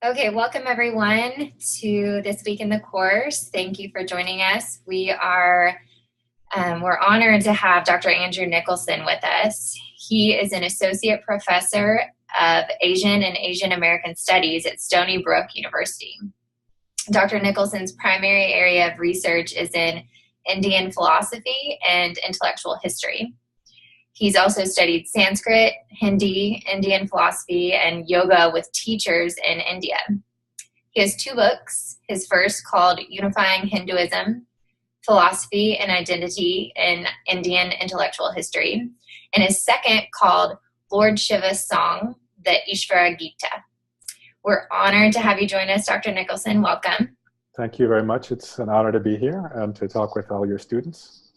Okay, welcome everyone to This Week in the Course. Thank you for joining us. We're honored to have Dr. Andrew Nicholson with us. He is an associate professor of Asian and Asian American Studies at Stony Brook University. Dr. Nicholson's primary area of research is in Indian philosophy and intellectual history. He's also studied Sanskrit, Hindi, Indian philosophy, and yoga with teachers in India. He has two books, his first called Unifying Hinduism, Philosophy and Identity in Indian Intellectual History, and his second called Lord Shiva's Song, the Ishvara Gita. We're honored to have you join us, Dr. Nicholson. Welcome. Thank you very much. It's an honor to be here and to talk with all your students.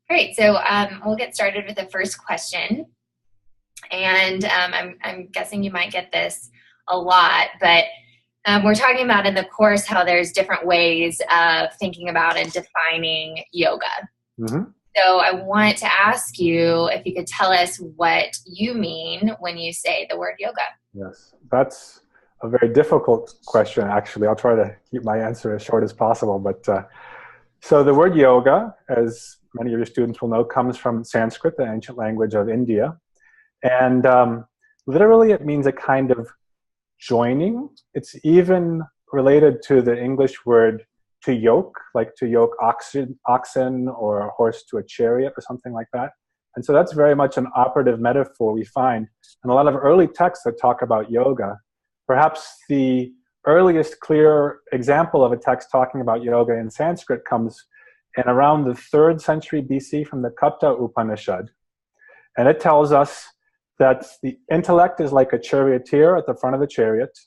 Great, so we'll get started with the first question. And I'm guessing you might get this a lot, but we're talking about in the course how there's different ways of thinking about and defining yoga. Mm-hmm. So I want to ask you if you could tell us what you mean when you say the word yoga. Yes, that's a very difficult question, actually. I'll try to keep my answer as short as possible. But so the word yoga, as many of your students will know, comes from Sanskrit, the ancient language of India. And literally it means a kind of joining. It's even related to the English word to yoke, like to yoke oxen or a horse to a chariot or something like that. And so that's very much an operative metaphor we find in a lot of early texts that talk about yoga. Perhaps the earliest clear example of a text talking about yoga in Sanskrit comes in around the 3rd century BC from the Katha Upanishad. And it tells us that the intellect is like a charioteer at the front of the chariot.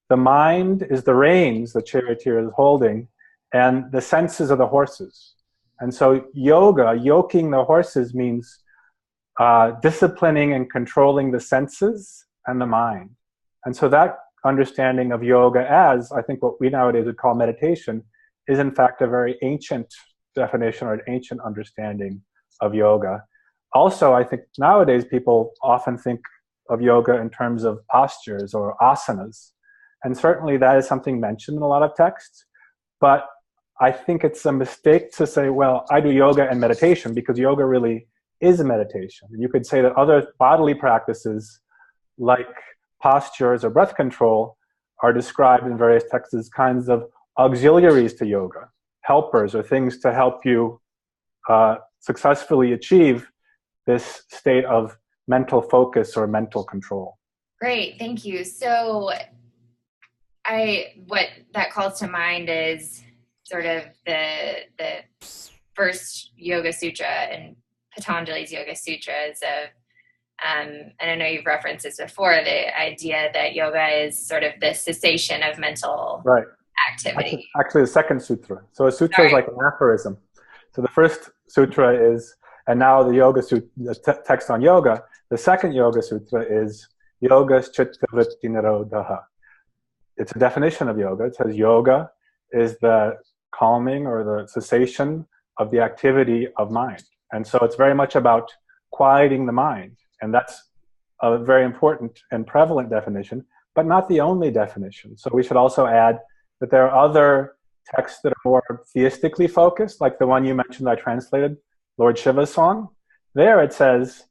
The mind is the reins the charioteer is holding, and the senses are the horses. And so yoga, yoking the horses, means disciplining and controlling the senses and the mind. And so that understanding of yoga as, I think what we nowadays would call meditation, is in fact a very ancient definition or an ancient understanding of yoga. Also, I think nowadays people often think of yoga in terms of postures or asanas. And certainly that is something mentioned in a lot of texts. But I think it's a mistake to say, well, I do yoga and meditation, because yoga really is a meditation. And you could say that other bodily practices like postures or breath control are described in various texts as kinds of auxiliaries to yoga, helpers or things to help you successfully achieve this state of mental focus or mental control. Great, thank you. So what that calls to mind is sort of the first Yoga Sutra and Patanjali's Yoga Sutras of, and I know you've referenced this before, the idea that yoga is sort of the cessation of mental activity. Actually, the second sutra. So a sutra is like an aphorism. So the first sutra is, and now the Yoga Sutra, the text on yoga, the second Yoga Sutra is Yogas Chitta Vritti Nirodha. It's a definition of yoga. It says yoga is the calming or the cessation of the activity of mind. And so it's very much about quieting the mind. And that's a very important and prevalent definition, but not the only definition. So we should also add that there are other texts that are more theistically focused, like the one you mentioned I translated, Lord Shiva's Song. There it says,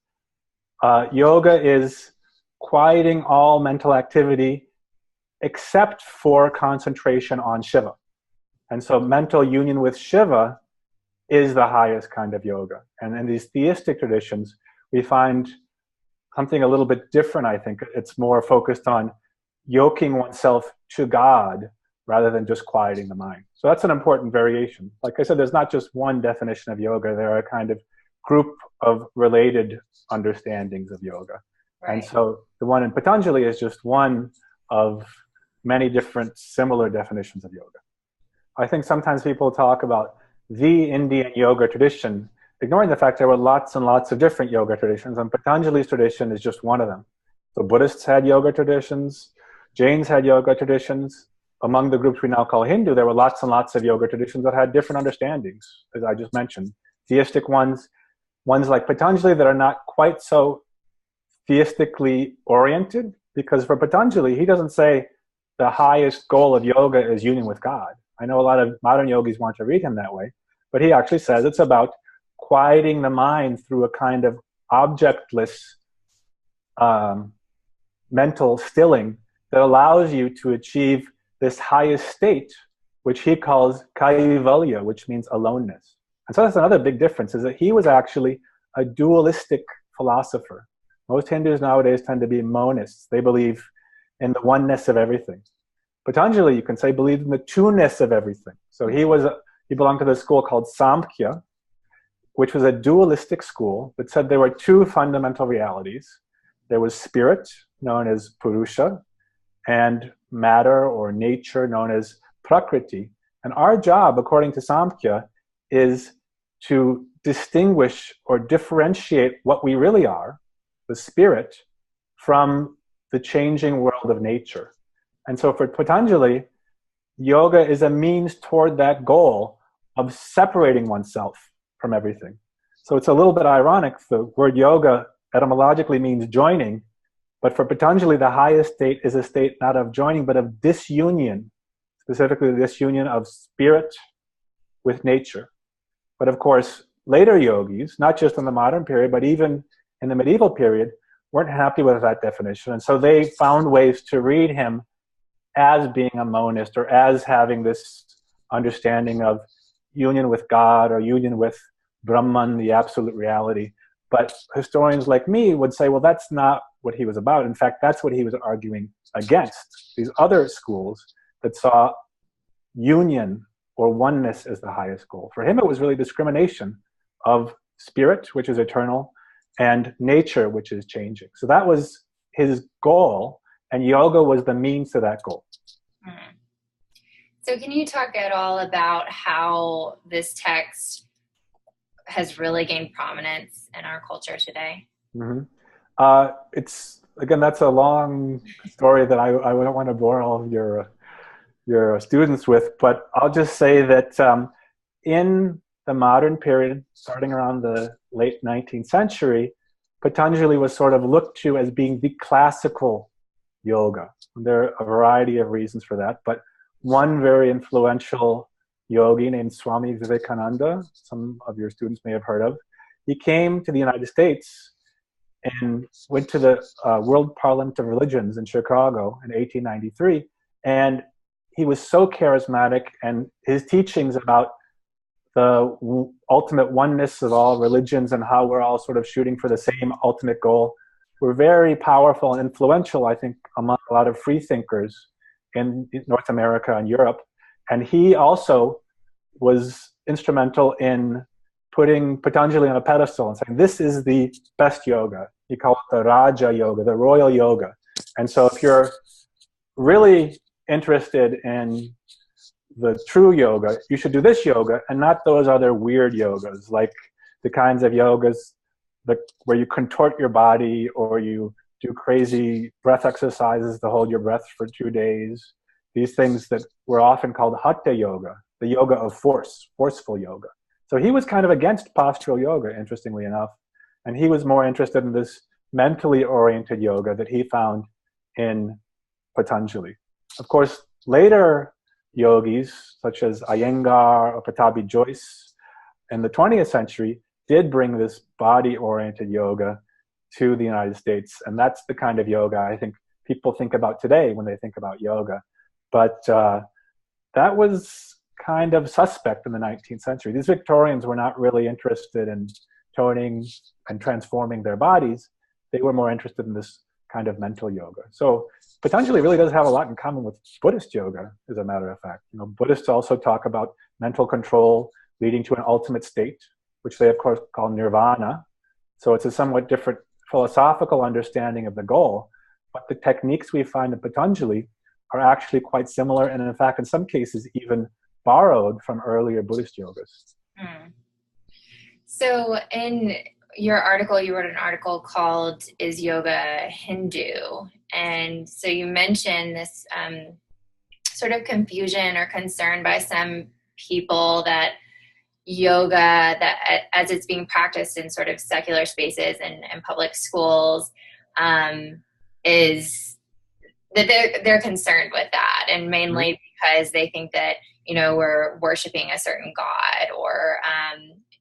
yoga is quieting all mental activity except for concentration on Shiva. And so mental union with Shiva is the highest kind of yoga. And in these theistic traditions, we find something a little bit different, I think. It's more focused on yoking oneself to God rather than just quieting the mind. So that's an important variation. Like I said, there's not just one definition of yoga. There are a kind of group of related understandings of yoga. Right. And so the one in Patanjali is just one of many different similar definitions of yoga. I think sometimes people talk about the Indian yoga tradition, ignoring the fact there were lots and lots of different yoga traditions, and Patanjali's tradition is just one of them. So Buddhists had yoga traditions, Jains had yoga traditions. Among the groups we now call Hindu, there were lots and lots of yoga traditions that had different understandings, as I just mentioned. Theistic ones like Patanjali that are not quite so theistically oriented, because for Patanjali, he doesn't say the highest goal of yoga is union with God. I know a lot of modern yogis want to read him that way, but he actually says it's about quieting the mind through a kind of objectless mental stilling that allows you to achieve this highest state, which he calls kaivalya, which means aloneness. And so that's another big difference, is that he was actually a dualistic philosopher. Most Hindus nowadays tend to be monists. They believe in the oneness of everything. Patanjali, you can say, believed in the two-ness of everything. So he belonged to the school called Samkhya, which was a dualistic school that said there were two fundamental realities. There was spirit, known as Purusha, and matter or nature, known as Prakriti. And our job, according to Samkhya, is to distinguish or differentiate what we really are, the spirit, from the changing world of nature. And so for Patanjali, yoga is a means toward that goal of separating oneself from everything. So it's a little bit ironic. The word yoga etymologically means joining, but for Patanjali, the highest state is a state not of joining, but of disunion, specifically the disunion of spirit with nature. But of course, later yogis, not just in the modern period, but even in the medieval period, weren't happy with that definition. And so they found ways to read him as being a monist or as having this understanding of union with God or union with Brahman, the absolute reality. But historians like me would say, well, that's not what he was about. In fact, that's what he was arguing against, these other schools that saw union or oneness as the highest goal. For him, it was really discrimination of spirit, which is eternal, and nature, which is changing. So that was his goal, and yoga was the means to that goal. Mm. So can you talk at all about how this text has really gained prominence in our culture today? Mm-hmm. Again, that's a long story that I don't want to bore all of your students with, but I'll just say that in the modern period, starting around the late 19th century, Patanjali was sort of looked to as being the classical yoga. There are a variety of reasons for that, but one very influential yogi named Swami Vivekananda, some of your students may have heard of, he came to the United States and went to the World Parliament of Religions in Chicago in 1893, and he was so charismatic, and his teachings about the ultimate oneness of all religions and how we're all sort of shooting for the same ultimate goal were very powerful and influential, I think, among a lot of free thinkers in North America and Europe. And he also was instrumental in putting Patanjali on a pedestal and saying, this is the best yoga. He called it the Raja Yoga, the royal yoga. And so if you're really interested in the true yoga, you should do this yoga and not those other weird yogas, like the kinds of yogas where you contort your body or you do crazy breath exercises to hold your breath for 2 days. These things that were often called hatha yoga, the yoga of force, forceful yoga. So he was kind of against postural yoga, interestingly enough, and he was more interested in this mentally oriented yoga that he found in Patanjali. Of course, later yogis, such as Iyengar or Patabi Joyce in the 20th century, did bring this body-oriented yoga to the United States, and that's the kind of yoga I think people think about today when they think about yoga. But that was kind of suspect in the 19th century. These Victorians were not really interested in toning and transforming their bodies. They were more interested in this kind of mental yoga. So Patanjali really does have a lot in common with Buddhist yoga, as a matter of fact. You know, Buddhists also talk about mental control leading to an ultimate state, which they of course call nirvana. So it's a somewhat different philosophical understanding of the goal, but the techniques we find in Patanjali are actually quite similar, and in fact, in some cases, even borrowed from earlier Buddhist yogas. Mm. So in your article, you wrote an article called "Is Yoga Hindu?" And so you mentioned this sort of confusion or concern by some people that yoga, that as it's being practiced in sort of secular spaces and public schools, is that they're concerned with that, and mainly because they think that, you know, we're worshiping a certain god, or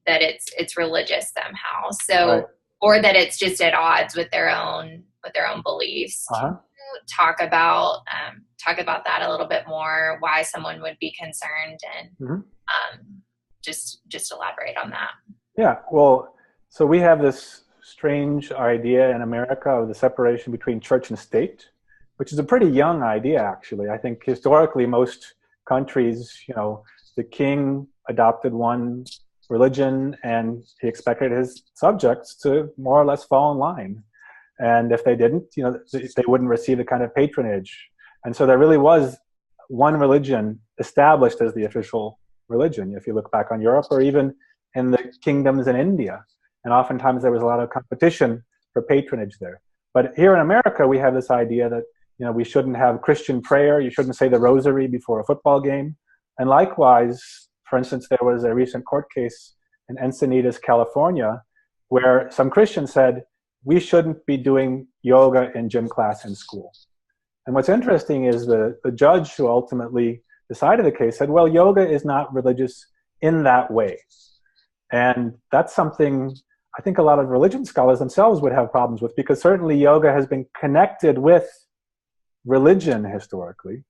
that it's religious somehow. So, Right. or that it's just at odds with their own beliefs. Can you talk about that a little bit more? Why someone would be concerned, and just elaborate on that. Yeah. Well, so we have this strange idea in America of the separation between church and state, which is a pretty young idea, actually. I think historically most countries, you know, the king adopted one religion and he expected his subjects to more or less fall in line. And if they didn't, you know, they wouldn't receive the kind of patronage. And so there really was one religion established as the official religion, if you look back on Europe, or even in the kingdoms in India. And oftentimes there was a lot of competition for patronage there. But here in America, we have this idea that, you know, we shouldn't have Christian prayer. You shouldn't say the rosary before a football game. And likewise, for instance, there was a recent court case in Encinitas, California, where some Christians said, we shouldn't be doing yoga in gym class in school. And what's interesting is the judge who ultimately decided the case said, well, yoga is not religious in that way. And that's something I think a lot of religion scholars themselves would have problems with, because certainly yoga has been connected with religion historically,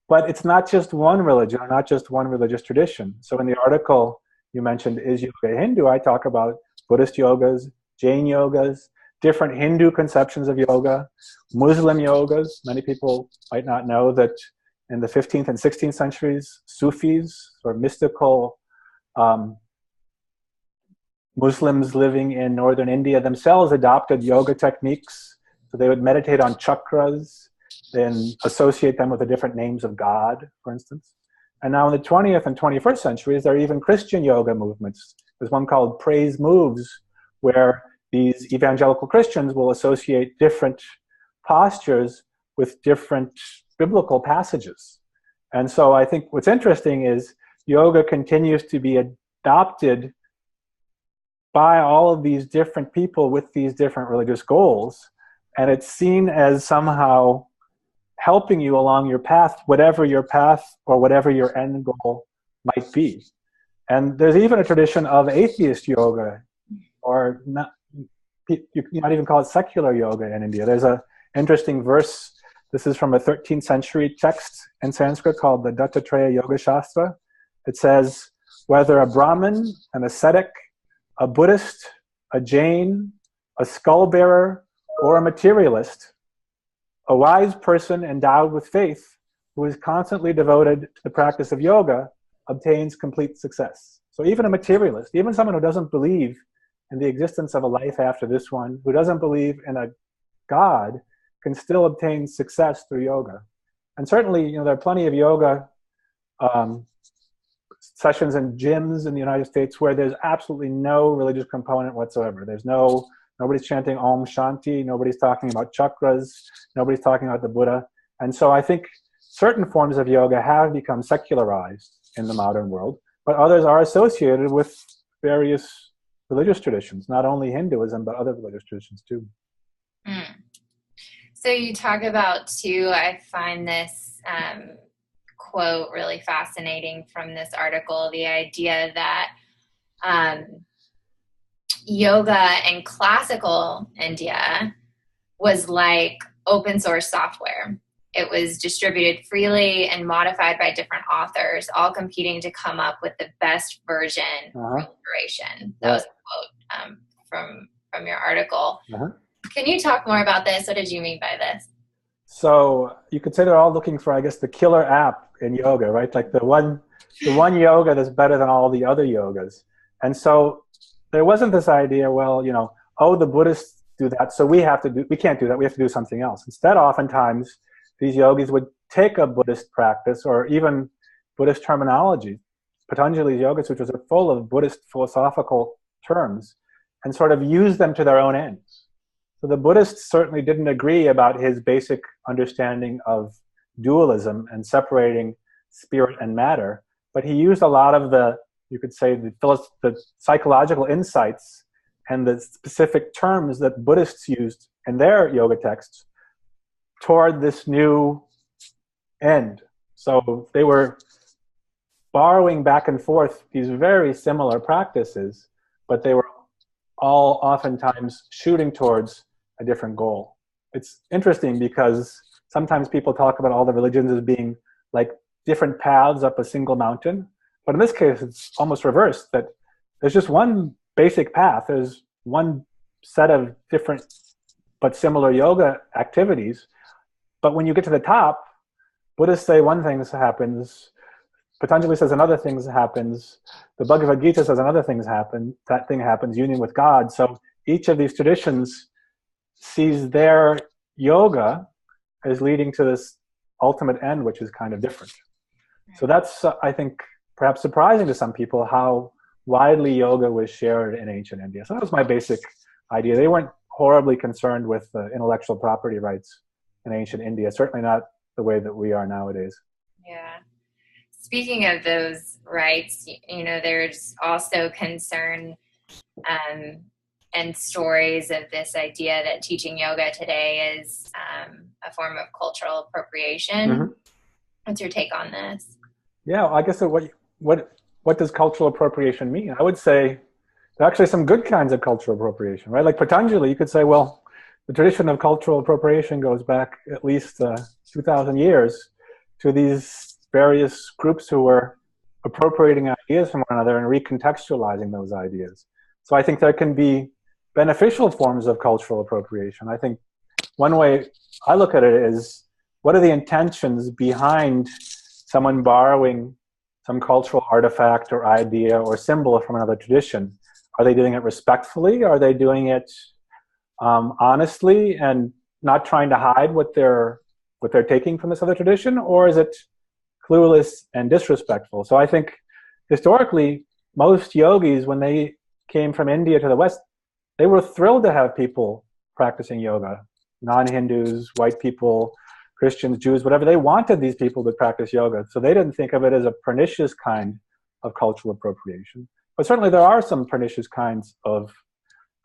but it's not just one religion or not just one religious tradition. So in the article you mentioned, Is Yoga Hindu? I talk about Buddhist yogas, Jain yogas, different Hindu conceptions of yoga, Muslim yogas. Many people might not know that in the 15th and 16th centuries, Sufis, or mystical Muslims living in northern India themselves adopted yoga techniques. So they would meditate on chakras, then associate them with the different names of God, for instance. And now in the 20th and 21st centuries, there are even Christian yoga movements. There's one called Praise Moves, where these evangelical Christians will associate different postures with different biblical passages. And so I think what's interesting is yoga continues to be adopted by all of these different people with these different religious goals, and it's seen as somehow helping you along your path, whatever your path or whatever your end goal might be. And there's even a tradition of atheist yoga, or not, you might even call it secular yoga in India. There's an interesting verse. This is from a 13th century text in Sanskrit called the Dattatreya Yoga Shastra. It says, whether a Brahmin, an ascetic, a Buddhist, a Jain, a skull bearer, or a materialist, a wise person endowed with faith who is constantly devoted to the practice of yoga obtains complete success. So even a materialist, even someone who doesn't believe in the existence of a life after this one, who doesn't believe in a God, can still obtain success through yoga. And certainly, you know, there are plenty of yoga sessions in gyms in the United States where there's absolutely no religious component whatsoever. Nobody's chanting Om Shanti, nobody's talking about chakras, nobody's talking about the Buddha. And so I think certain forms of yoga have become secularized in the modern world, but others are associated with various religious traditions, not only Hinduism, but other religious traditions too. So you talk about too, I find this quote really fascinating from this article, the idea that yoga in classical India was like open source software. It was distributed freely and modified by different authors, all competing to come up with the best version for liberation. That was a quote from your article. Can you talk more about this? What did you mean by this? So you could say they're all looking for, I guess, the killer app in yoga, right? Like the one yoga that's better than all the other yogas. And so there wasn't this idea, well, you know, oh, the Buddhists do that, so we can't do that, we have to do something else. Instead, oftentimes, these yogis would take a Buddhist practice or even Buddhist terminology. Patanjali's Yoga Sutras are full of Buddhist philosophical terms and sort of use them to their own ends. So the Buddhists certainly didn't agree about his basic understanding of dualism and separating spirit and matter, but he used a lot of the psychological insights and the specific terms that Buddhists used in their yoga texts toward this new end. So they were borrowing back and forth these very similar practices, but they were all oftentimes shooting towards a different goal. It's interesting because sometimes people talk about all the religions as being like different paths up a single mountain. But in this case, it's almost reversed, that there's just one basic path. There's one set of different but similar yoga activities. But when you get to the top, Buddhists say one thing happens, Patanjali says another thing happens, the Bhagavad Gita says another thing happens, that thing happens, union with God. So each of these traditions sees their yoga as leading to this ultimate end, which is kind of different. So that's, I think, perhaps surprising to some people how widely yoga was shared in ancient India. So that was my basic idea. They weren't horribly concerned with intellectual property rights in ancient India, certainly not the way that we are nowadays. Yeah. Speaking of those rights, you know, there's also concern and stories of this idea that teaching yoga today is a form of cultural appropriation. Mm-hmm. What's your take on this? Yeah, I guess what does cultural appropriation mean? I would say there are actually some good kinds of cultural appropriation, right? Like Patanjali, you could say, well, the tradition of cultural appropriation goes back at least 2,000 years to these various groups who were appropriating ideas from one another and recontextualizing those ideas. So I think there can be beneficial forms of cultural appropriation. I think one way I look at it is, what are the intentions behind someone borrowing some cultural artifact or idea or symbol from another tradition? Are they doing it respectfully? Are they doing it honestly and not trying to hide what they're taking from this other tradition? Or is it clueless and disrespectful? So I think historically, most yogis, when they came from India to the West, they were thrilled to have people practicing yoga. Non-Hindus, white people, Christians, Jews, whatever. They wanted these people to practice yoga. So they didn't think of it as a pernicious kind of cultural appropriation. But certainly there are some pernicious kinds of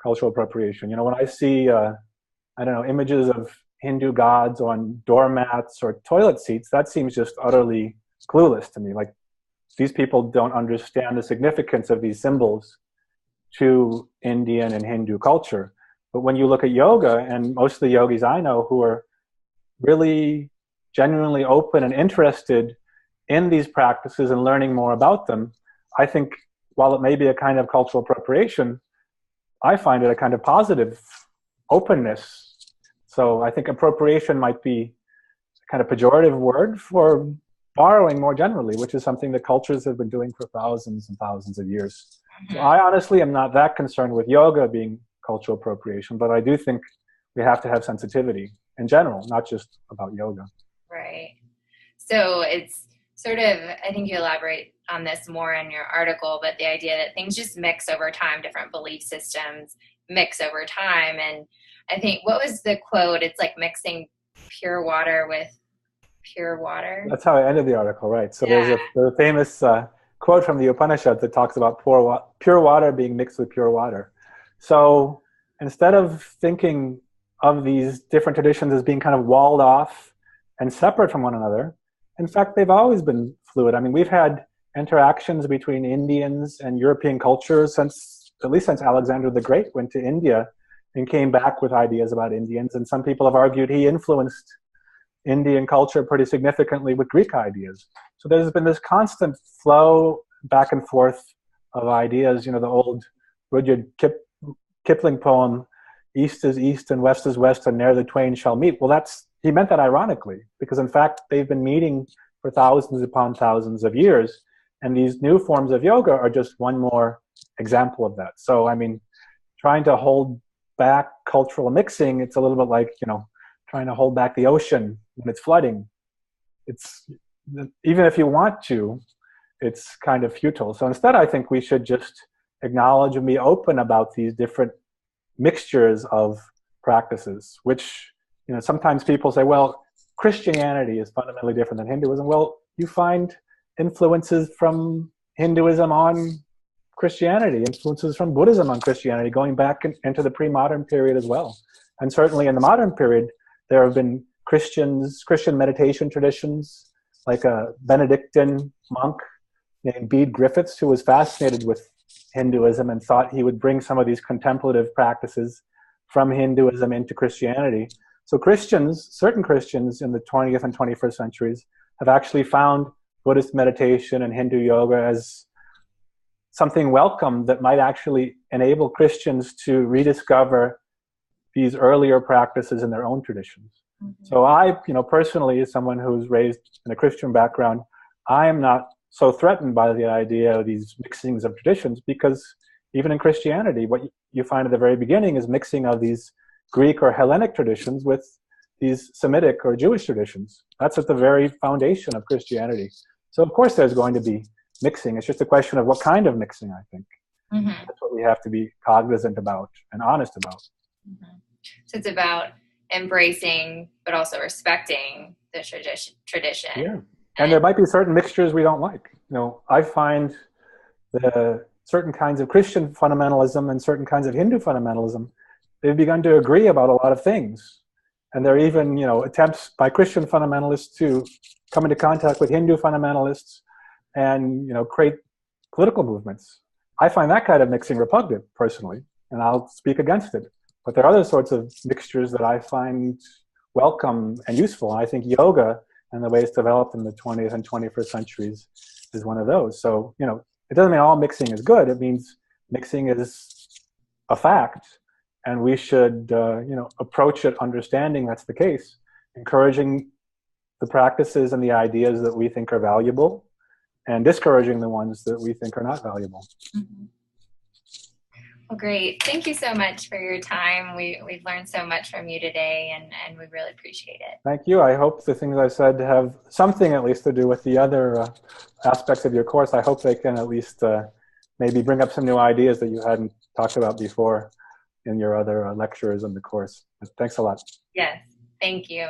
cultural appropriation. You know, when I see, images of Hindu gods on doormats or toilet seats, that seems just utterly clueless to me. Like, these people don't understand the significance of these symbols to Indian and Hindu culture. But when you look at yoga, and most of the yogis I know who are really genuinely open and interested in these practices and learning more about them, I think while it may be a kind of cultural appropriation, I find it a kind of positive openness. So I think appropriation might be a kind of pejorative word for borrowing more generally, which is something that cultures have been doing for thousands and thousands of years. So I honestly am not that concerned with yoga being cultural appropriation, but I do think we have to have sensitivity in general, not just about yoga. Right. So it's sort of, I think you elaborate on this more in your article, but the idea that things just mix over time, different belief systems mix over time. And I think, what was the quote? It's like mixing pure water with pure water. That's how I ended the article, right? So there's a famous quote from the Upanishads that talks about pure water being mixed with pure water. So instead of thinking of these different traditions as being kind of walled off and separate from one another, in fact, they've always been fluid. I mean, we've had interactions between Indians and European cultures at least since Alexander the Great went to India and came back with ideas about Indians. And some people have argued he influenced Indian culture pretty significantly with Greek ideas. So there's been this constant flow back and forth of ideas. You know, the old Rudyard Kipling poem, "East is east and west is west and ne'er the twain shall meet." Well, he meant that ironically, because in fact, they've been meeting for thousands upon thousands of years. And these new forms of yoga are just one more example of that. So, I mean, trying to hold back cultural mixing, it's a little bit like, trying to hold back the ocean when it's flooding. Even if you want to, it's kind of futile. So instead, I think we should just acknowledge and be open about these different mixtures of practices, which, sometimes people say, well, Christianity is fundamentally different than Hinduism. Well, you find influences from Hinduism on Christianity, influences from Buddhism on Christianity, going back into the pre-modern period as well. And certainly in the modern period, there have been Christian meditation traditions, like a Benedictine monk named Bede Griffiths, who was fascinated with Hinduism and thought he would bring some of these contemplative practices from Hinduism into Christianity. So certain Christians in the 20th and 21st centuries have actually found Buddhist meditation and Hindu yoga as something welcome that might actually enable Christians to rediscover these earlier practices in their own traditions. Mm-hmm. So I, personally, as someone who's raised in a Christian background, I am not so threatened by the idea of these mixings of traditions, because even in Christianity, what you find at the very beginning is mixing of these Greek or Hellenic traditions with these Semitic or Jewish traditions. That's at the very foundation of Christianity. So of course there's going to be mixing. It's just a question of what kind of mixing, I think. Mm-hmm. That's what we have to be cognizant about and honest about. Mm-hmm. So it's about embracing, but also respecting the tradition. Yeah. And there might be certain mixtures we don't like. I find the certain kinds of Christian fundamentalism and certain kinds of Hindu fundamentalism, they've begun to agree about a lot of things. And there are even, attempts by Christian fundamentalists to come into contact with Hindu fundamentalists and, create political movements. I find that kind of mixing repugnant, personally, and I'll speak against it. But there are other sorts of mixtures that I find welcome and useful. And I think yoga and the way it's developed in the 20th and 21st centuries is one of those. So, it doesn't mean all mixing is good. It means mixing is a fact, and we should, approach it understanding that's the case, encouraging the practices and the ideas that we think are valuable, and discouraging the ones that we think are not valuable. Mm-hmm. Well, great. Thank you so much for your time. We've learned so much from you today, and we really appreciate it. Thank you. I hope the things I said have something at least to do with the other aspects of your course. I hope they can at least maybe bring up some new ideas that you hadn't talked about before in your other lectures in the course. Thanks a lot. Yes. Thank you.